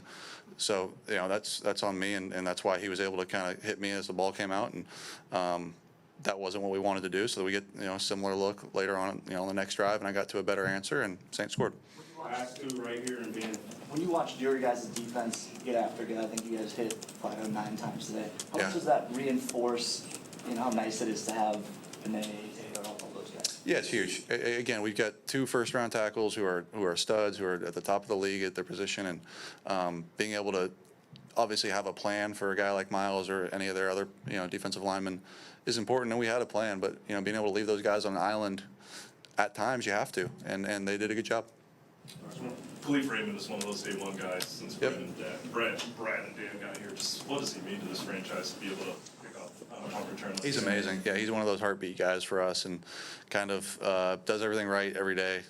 P: so that's on me, and that's why he was able to kind of hit me as the ball came out, and that wasn't what we wanted to do. So we get a similar look later on, on the next drive, and I got to a better answer, and Saints scored.
O: Last 2 right here and being.
J: When you watched your guys' defense get after good, I think you guys hit Fido 9 times today. How much does that reinforce, how nice it is to have Panay, Taylor, all those guys?
P: Yeah, it's huge. Again, we've got 2 first-round tackles who are studs, who are at the top of the league at their position, and being able to obviously have a plan for a guy like Myles or any of their other defensive linemen is important, and we had a plan. But being able to leave those guys on an island at times, you have to, and they did a good job.
S: Khalif Raymond is one of those day 1 guys since Brad and Dan got here. Just what does he mean to this franchise to be able to pick up a punt return?
P: He's amazing. Yeah, he's one of those heartbeat guys for us, and kind of does everything right every day.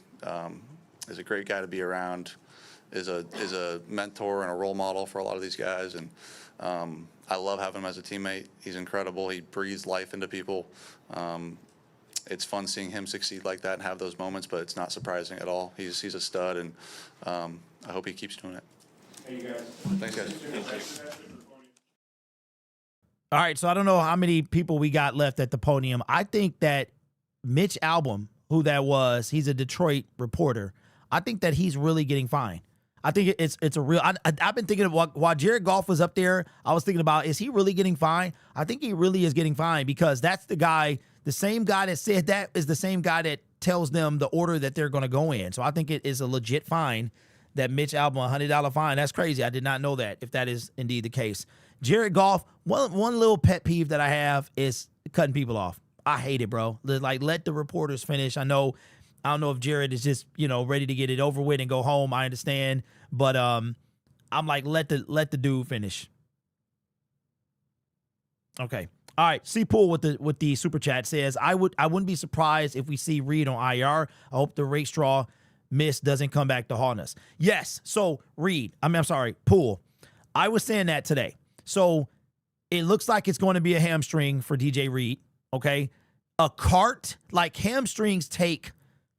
P: Is a great guy to be around. Is a mentor and a role model for a lot of these guys, and I love having him as a teammate. He's incredible. He breathes life into people. It's fun seeing him succeed like that and have those moments, but it's not surprising at all. He's a stud, and I hope he keeps doing it.
O: Hey, you guys.
P: Thanks, guys.
A: All right, so I don't know how many people we got left at the podium. I think that Mitch Albom, who that was, he's a Detroit reporter. I think that he's really getting fined. I think it's a real. I've been thinking of while Jared Goff was up there. I was thinking about, is he really getting fined? I think he really is getting fined because that's the guy, the same guy that said that is the same guy that tells them the order that they're going to go in. So I think it is a legit fine that Mitch Albom, $100 fine. That's crazy. I did not know that, if that is indeed the case. Jared Goff, one little pet peeve that I have is cutting people off. I hate it, bro. Like, let the reporters finish. I don't know if Jared is just, ready to get it over with and go home. I understand. But I'm like, let the dude finish. Okay. All right. C Pool with the super chat says, I wouldn't be surprised if we see Reed on IR. I hope the rate straw miss doesn't come back to haunt us. Yes. So Pool. I was saying that today. So it looks like it's going to be a hamstring for DJ Reed. Okay. A cart, like hamstrings take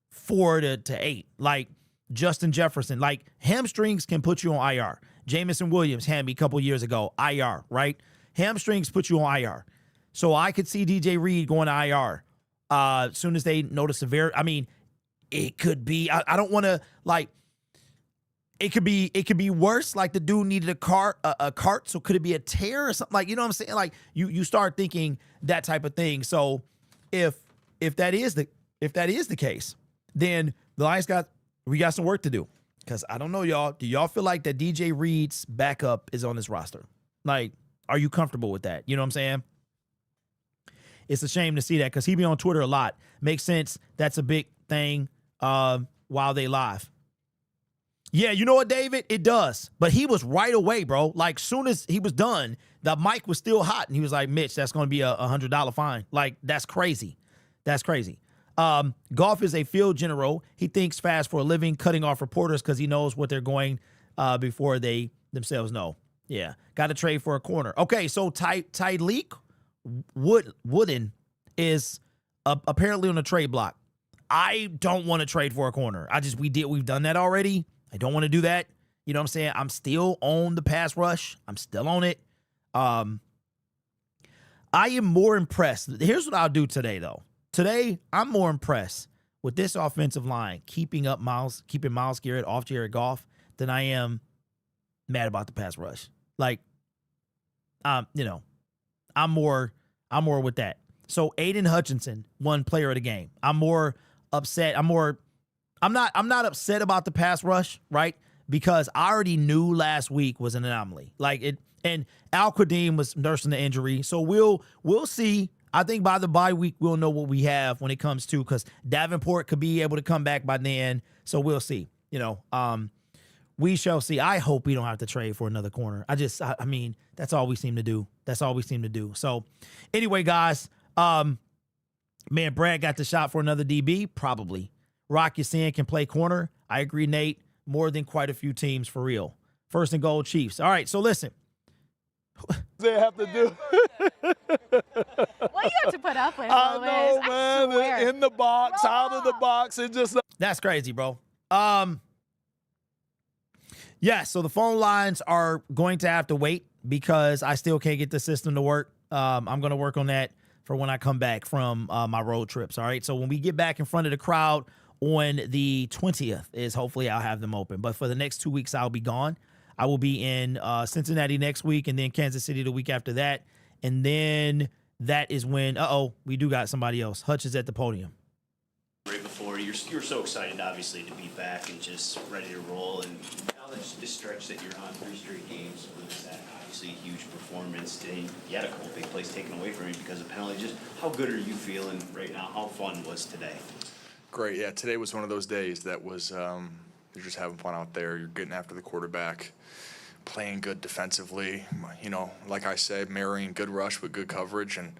A: 4 to 8, like Justin Jefferson. Like, hamstrings can put you on IR. Jamison Williams had me a couple years ago, IR, right? Hamstrings put you on IR. So I could see DJ Reed going to IR as soon as they notice severe. I mean, it could be, I don't want to, like, it could be worse. Like, the dude needed a cart. So could it be a tear or something? Like, you know what I'm saying? Like, you start thinking that type of thing. So if that is the case, then the Lions we got some work to do. Because I don't know, y'all. Do y'all feel like that DJ Reed's backup is on this roster? Like, are you comfortable with that? You know what I'm saying? It's a shame to see that because he be on Twitter a lot. Makes sense. That's a big thing while they live. Yeah, you know what, David? It does. But he was right away, bro. Like, soon as he was done, the mic was still hot. And he was like, Mitch, that's going to be a $100 fine. Like, that's crazy. That's crazy. Goff is a field general. He thinks fast for a living, cutting off reporters because he knows what they're going before they themselves know. Yeah. Got to trade for a corner. Okay, so Tyleek Wooden is apparently on a trade block. I don't want to trade for a corner. We've done that already. I don't want to do that. You know what I'm saying? I'm still on the pass rush. I'm still on it. I am more impressed. Here's what I'll do today, though. Today, I'm more impressed with this offensive line keeping Myles Garrett off Jared Goff than I am mad about the pass rush. Like, I'm more with that. So Aiden Hutchinson won player of the game. I'm more upset. I'm not upset about the pass rush, right? Because I already knew last week was an anomaly. And Al Qadim was nursing the injury. So we'll see. I think by the bye week, we'll know what we have when it comes to, because Davenport could be able to come back by then. So we'll see. We shall see. I hope we don't have to trade for another corner. I mean, that's all we seem to do. So anyway, guys, man, Brad got the shot for another DB. Probably. Rock Ya-Sin can play corner. I agree, Nate. More than quite a few teams for real. First and goal, Chiefs. All right, so listen.
T: They have to do.
U: What you have to put up with,
T: I know, man. In the box, out of the box, it just.
A: That's crazy, bro. Yeah, so the phone lines are going to have to wait because I still can't get the system to work. I'm going to work on that for when I come back from my road trips. All right, so when we get back in front of the crowd on the 20th is hopefully I'll have them open. But for the next 2 weeks, I'll be gone. I will be in Cincinnati next week and then Kansas City the week after that. And then that is when, we do got somebody else. Hutch is at the podium.
Q: Right before, you're so excited, obviously, to be back and just ready to roll. And now this stretch that you're on, 3 straight games, was that obviously a huge performance. Today, you had a couple big plays taken away from you because of penalty. Just how good are you feeling right now? How fun was today?
P: Great. Yeah, today was one of those days that was you're just having fun out there. You're getting after the quarterback, playing good defensively. Like I said, marrying good rush with good coverage, and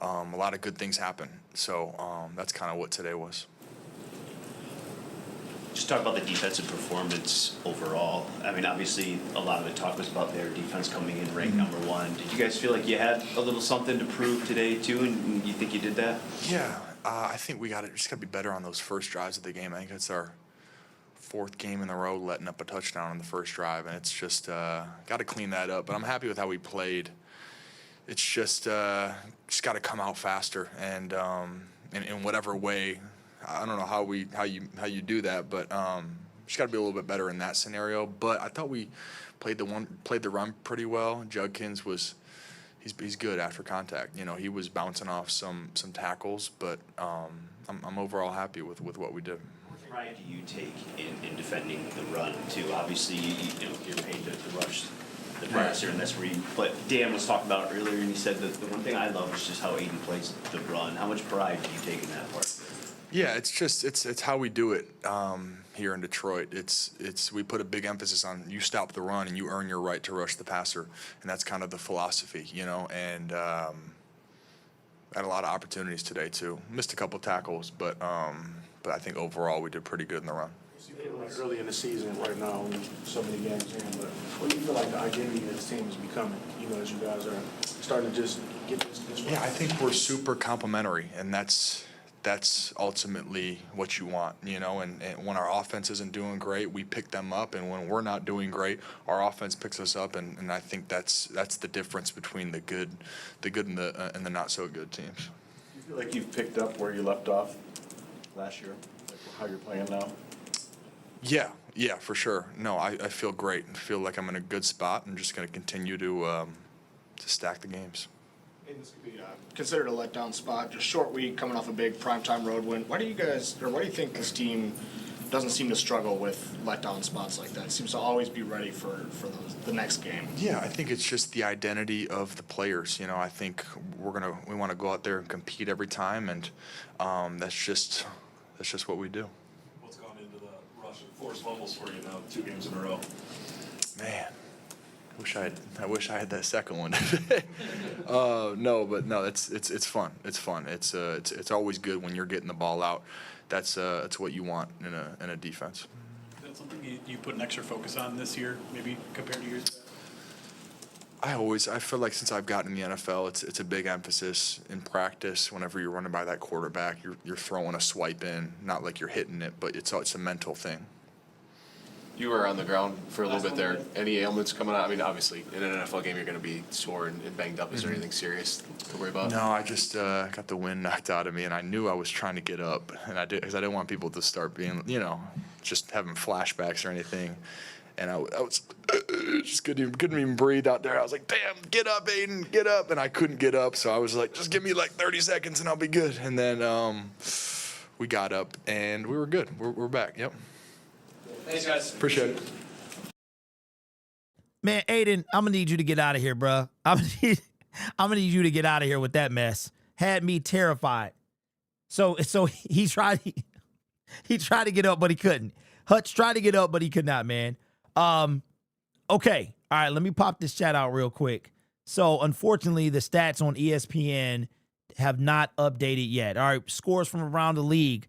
P: a lot of good things happen. So that's kind of what today was.
Q: Just talk about the defensive performance overall. I mean, obviously, a lot of the talk was about their defense coming in ranked number 1. Did you guys feel like you had a little something to prove today, too, and you think you did that?
P: Yeah, I think we just got to be better on those first drives of the game. I think it's our 4th game in a row letting up a touchdown on the first drive, and it's just got to clean that up. But I'm happy with how we played it's just got to come out faster, and in whatever way. I don't know how you do that, but just got to be a little bit better in that scenario. But I thought we played the run pretty well. Judkins he's good after contact. You know, he was bouncing off some tackles, but I'm overall happy with what we did.
Q: What pride do you take in defending the run too? Obviously, you're paid to rush the passer, and that's where you. But Dan was talking about it earlier, and he said that the one thing I love is just how Aiden plays the run. How much pride do you take in that part?
P: Yeah, it's how we do it here in Detroit. We put a big emphasis on you stop the run and you earn your right to rush the passer, and that's kind of the philosophy, you know. And had a lot of opportunities today too. Missed a couple tackles, but I think overall we did pretty good in the run.
O: Early in the season right now, so many games in, but what do you feel like the identity of this team is becoming, even as you guys are starting to just get this right?
P: Yeah, I think we're super complimentary, and that's ultimately what you want, you know, and when our offense isn't doing great, we pick them up, and when we're not doing great, our offense picks us up, and I think that's the difference between the good and the not so good teams.
H: Do you feel like you've picked up where you left off last year, like how you're playing now?
P: Yeah, for sure. No, I feel great. I feel like I'm in a good spot. I'm just going to continue to stack the games.
F: And this could be considered a letdown spot. Just short week, coming off a big primetime road win. Why do you think this team doesn't seem to struggle with letdown spots like that? It seems to always be ready for the next game.
P: Yeah, I think it's just the identity of the players. You know, I think we want to go out there and compete every time, and that's just what we do.
S: What's gone into the rush and forced fumbles for you now, 2 games in a row?
P: Man. I wish I had that second one. No, it's fun. It's fun. It's always good when you're getting the ball out. That's what you want in a defense.
U: Is that something you put an extra focus on this year, maybe compared to years back?
P: I feel like since I've gotten in the NFL, it's a big emphasis in practice. Whenever you're running by that quarterback, you're throwing a swipe in, not like you're hitting it, but it's a mental thing.
V: You were on the ground for a little bit there. Any ailments coming out? I mean, obviously, in an NFL game, you're going to be sore and banged up. Is there anything serious to worry about?
P: No, I just got the wind knocked out of me, and I knew I was trying to get up, and because I didn't want people to start being, just having flashbacks or anything. And I was just couldn't even breathe out there. I was like, damn, get up, Aiden, get up. And I couldn't get up, so I was like, just give me like 30 seconds and I'll be good. And then we got up, and we were good. We're back, yep.
K: Thanks, guys.
P: Appreciate it.
A: Man, Aiden, I'm gonna need you to get out of here, bro. I'm gonna need you to get out of here with that mess. Had me terrified. So he tried to get up, but he couldn't. Hutch tried to get up, but he could not, man. Okay. All right, let me pop this chat out real quick. So unfortunately, the stats on ESPN have not updated yet. All right, scores from around the league.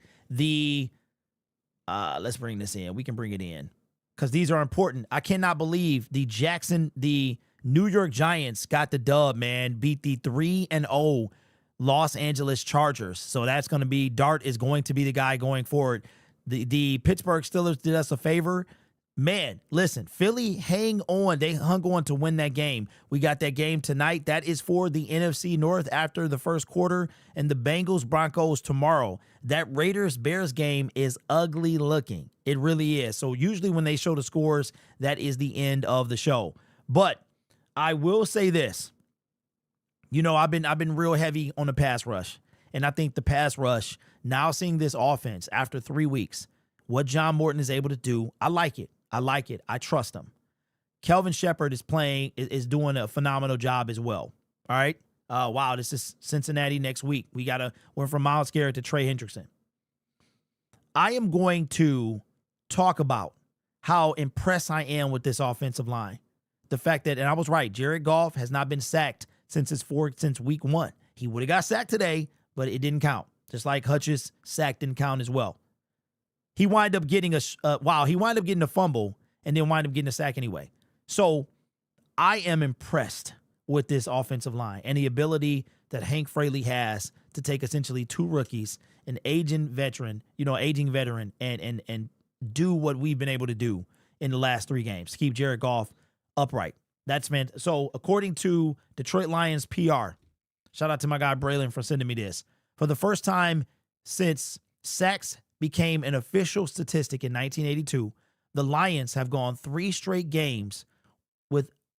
A: Let's bring this in. We can bring it in because these are important. I cannot believe the New York Giants got the dub, man. Beat the 3-0 Los Angeles Chargers. So that's going to be, Dart is going to be the guy going forward. The Pittsburgh Steelers did us a favor. Man, listen, Philly, hang on. They hung on to win that game. We got that game tonight. That is for the NFC North after the first quarter, and the Bengals-Broncos tomorrow. That Raiders-Bears game is ugly looking. It really is. So usually when they show the scores, that is the end of the show. But I will say this. I've been real heavy on the pass rush, and I think the pass rush, now seeing this offense after 3 weeks, what John Morton is able to do, I like it. I trust him. Kelvin Shepard is doing a phenomenal job as well. All right. Wow. This is Cincinnati next week. We're from Myles Garrett to Trey Hendrickson. I am going to talk about how impressed I am with this offensive line. The fact that, and I was right, Jared Goff has not been sacked since week 1. He would have got sacked today, but it didn't count. Just like Hutch's sack didn't count as well. He wound up getting a fumble and then wound up getting a sack anyway. So I am impressed with this offensive line and the ability that Hank Fraley has to take essentially 2 rookies, an aging veteran, and do what we've been able to do in the last 3 games. Keep Jared Goff upright. That's meant. So according to Detroit Lions PR, shout out to my guy Braylon for sending me this. For the first time since sacks became an official statistic in 1982, the Lions have gone 3 straight games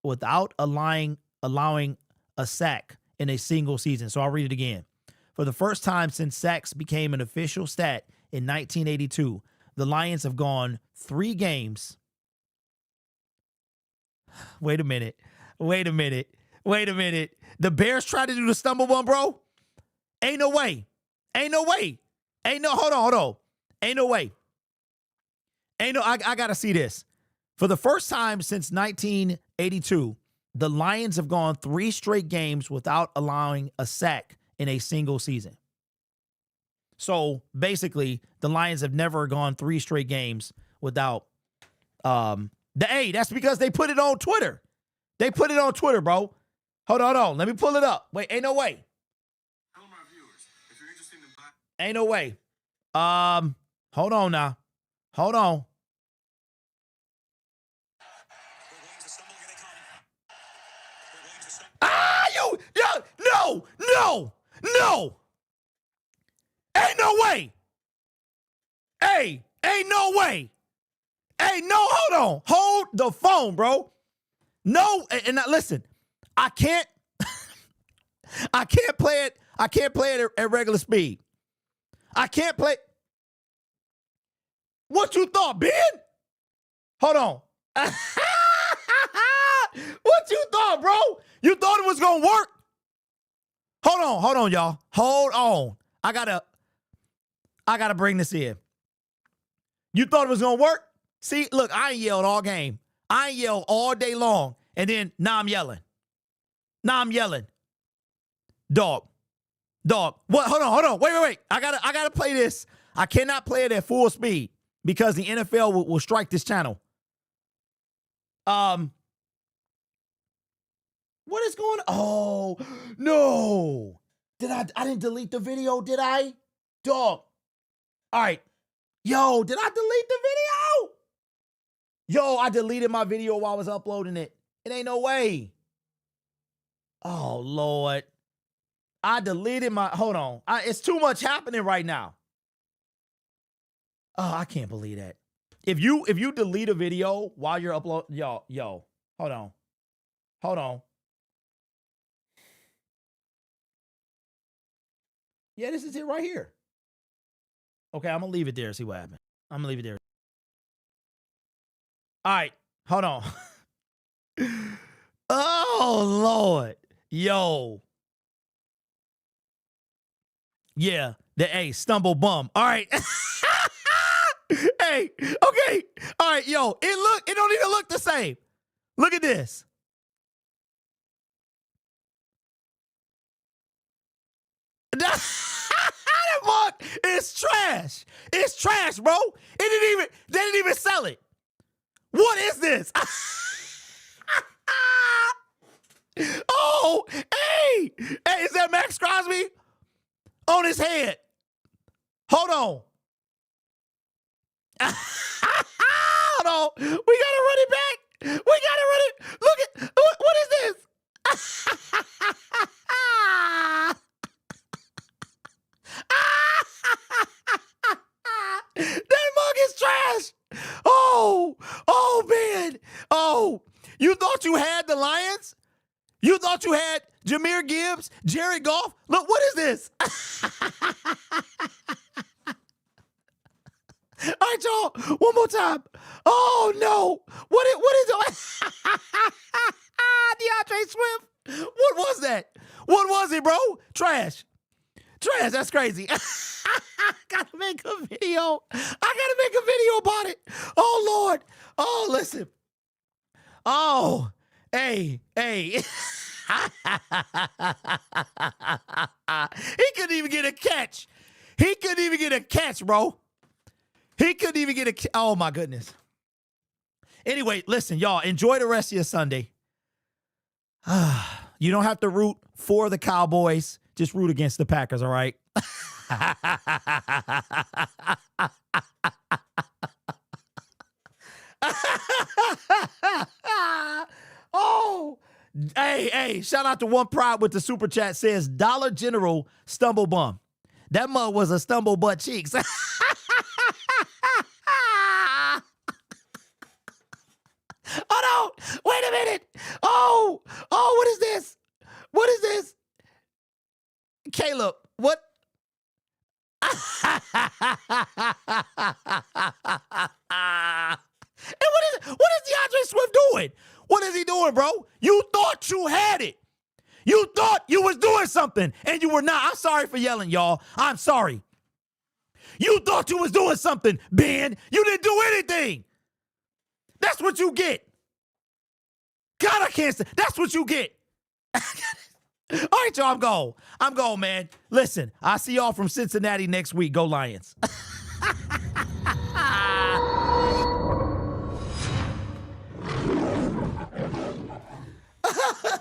A: without allowing a sack in a single season. So I'll read it again. For the first time since sacks became an official stat in 1982, the Lions have gone 3 games. Wait a minute. The Bears tried to do the stumble one, bro. Ain't no way. Hold on. Ain't no way. I gotta see this. For the first time since 1982, the Lions have gone 3 straight games without allowing a sack in a single season. So basically, the Lions have never gone 3 straight games without that's because they put it on Twitter. They put it on Twitter, bro. Hold on. Let me pull it up. Wait, ain't no way. Ain't no way. Hold on now. Hold on. No. Ain't no way. Ain't no way. Hold on. Hold the phone, bro. No, and now listen, I can't play it. I can't play it at regular speed. I can't play. What you thought, Ben? Hold on. What you thought, bro? You thought it was gonna work? Hold on, y'all. Hold on. I gotta bring this in. You thought it was gonna work? See, look, I ain't yelled all game. I ain't yelled all day long. And then now I'm yelling. Dog. What? Hold on. Wait. I gotta play this. I cannot play it at full speed because the NFL will strike this channel. What is going on? Oh, no. I didn't delete the video, did I? Dog. All right. Yo, did I delete the video? Yo, I deleted my video while I was uploading it. It ain't no way. Oh, Lord. I deleted my, hold on. It's too much happening right now. Oh, I can't believe that. If you delete a video while you're uploading, yo, hold on. Yeah, this is it right here. Okay, I'm gonna leave it there, see what happens. I'm gonna leave it there. All right, hold on. Oh, Lord. Yo. Yeah, stumble bum. All right. Hey, okay. All right, yo, it don't even look the same. Look at this. That mug is trash. It's trash, bro. They didn't even sell it. What is this? Oh, hey, is that Max Crosby on his head? Hold on. Hold on. We gotta run it back. Look at what is this? That mug is trash. Oh man. Oh, you thought you had the Lions? You thought you had Jahmyr Gibbs, Jared Goff? Look, what is this? All right, y'all. One more time. Oh no. What is it? DeAndre Swift. What was that? What was it, bro? Trash. That's crazy. I gotta make a video about it. Oh Lord. Oh, listen. Oh, hey. He couldn't even get a catch. Bro. He couldn't even get a... Oh, my goodness. Anyway, listen, y'all. Enjoy the rest of your Sunday. You don't have to root for the Cowboys. Just root against the Packers, all right? Oh. shout out to One Pride with the super chat says Dollar General stumble bum. That mug was a stumble butt cheeks. Oh no! Wait a minute! Oh, what is this? What is this? Caleb, what? And what is DeAndre Swift doing? What is he doing, bro? You thought you had it. You thought you was doing something, and you were not. I'm sorry for yelling, y'all. I'm sorry. You thought you was doing something, Ben. You didn't do anything. That's what you get. God, I can't say. That's what you get. All right, y'all, I'm gone. I'm gone, man. Listen, I'll see y'all from Cincinnati next week. Go Lions.